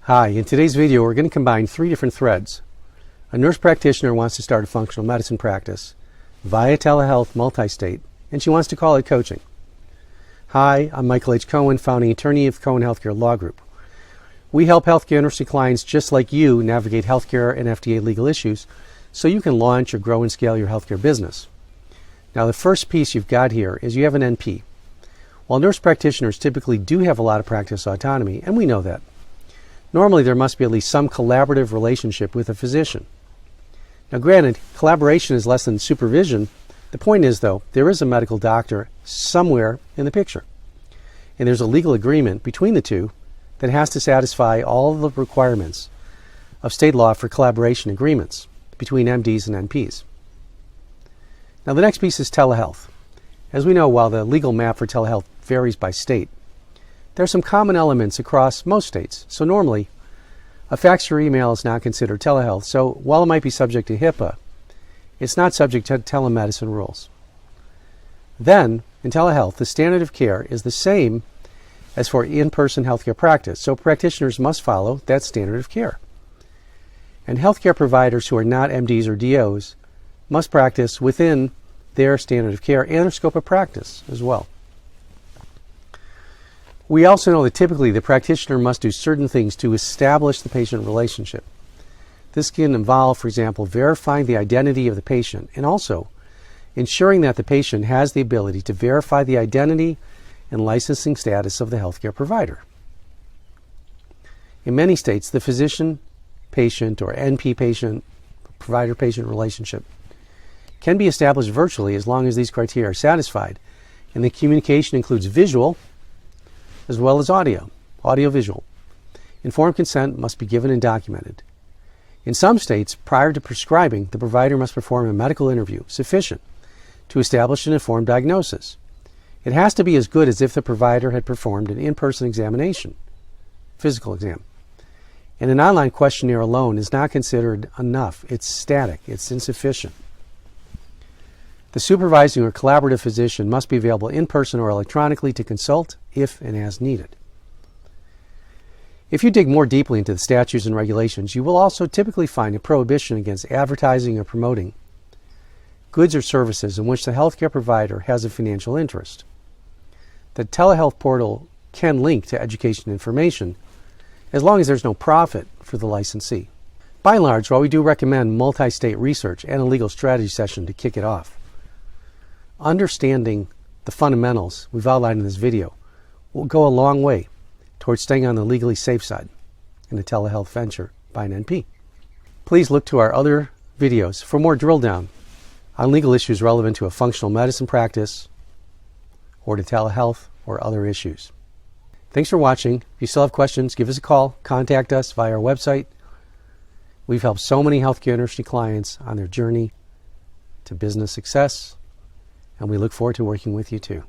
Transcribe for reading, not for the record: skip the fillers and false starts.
Hi, in today's video we're going to combine three different threads. A nurse practitioner wants to start a functional medicine practice via telehealth multi-state, and she wants to call it coaching. Hi, I'm Michael H. Cohen, founding attorney of Cohen Healthcare Law Group. We help healthcare industry clients just like you navigate healthcare and FDA legal issues so you can launch or grow and scale your healthcare business. Now the first piece you've got here is you have an NP. While nurse practitioners typically do have a lot of practice autonomy, and we know that, normally there must be at least some collaborative relationship with a physician. Now granted, collaboration is less than supervision. The point is though, there is a medical doctor somewhere in the picture. And there's a legal agreement between the two that has to satisfy all of the requirements of state law for collaboration agreements between MDs and NPs. Now the next piece is telehealth. As we know, while the legal map for telehealth varies by state, there are some common elements across most states. So normally, a fax or email is not considered telehealth. So while it might be subject to HIPAA, it's not subject to telemedicine rules. Then, in telehealth, the standard of care is the same as for in-person healthcare practice. So practitioners must follow that standard of care. And healthcare providers who are not MDs or DOs must practice within their standard of care and their scope of practice as well. We also know that typically the practitioner must do certain things to establish the patient relationship. This can involve, for example, verifying the identity of the patient and also ensuring that the patient has the ability to verify the identity and licensing status of the healthcare provider. In many states, the physician-patient or NP-patient, provider-patient relationship can be established virtually as long as these criteria are satisfied, and the communication includes visual as well as audio-visual. Informed consent must be given and documented. In some states, prior to prescribing, the provider must perform a medical interview sufficient to establish an informed diagnosis. It has to be as good as if the provider had performed an in-person examination, physical exam. And an online questionnaire alone is not considered enough. It's static. It's insufficient. The supervising or collaborative physician must be available in person or electronically to consult if and as needed. If you dig more deeply into the statutes and regulations, you will also typically find a prohibition against advertising or promoting goods or services in which the healthcare provider has a financial interest. The telehealth portal can link to education information as long as there's no profit for the licensee. By and large, while we do recommend multi-state research and a legal strategy session to kick it off, understanding the fundamentals we've outlined in this video will go a long way towards staying on the legally safe side in a telehealth venture by an NP. Please look to our other videos for more drill down on legal issues relevant to a functional medicine practice or to telehealth or other issues. Thanks for watching. If you still have questions, give us a call, contact us via our website. We've helped so many healthcare industry clients on their journey to business success, and we look forward to working with you too.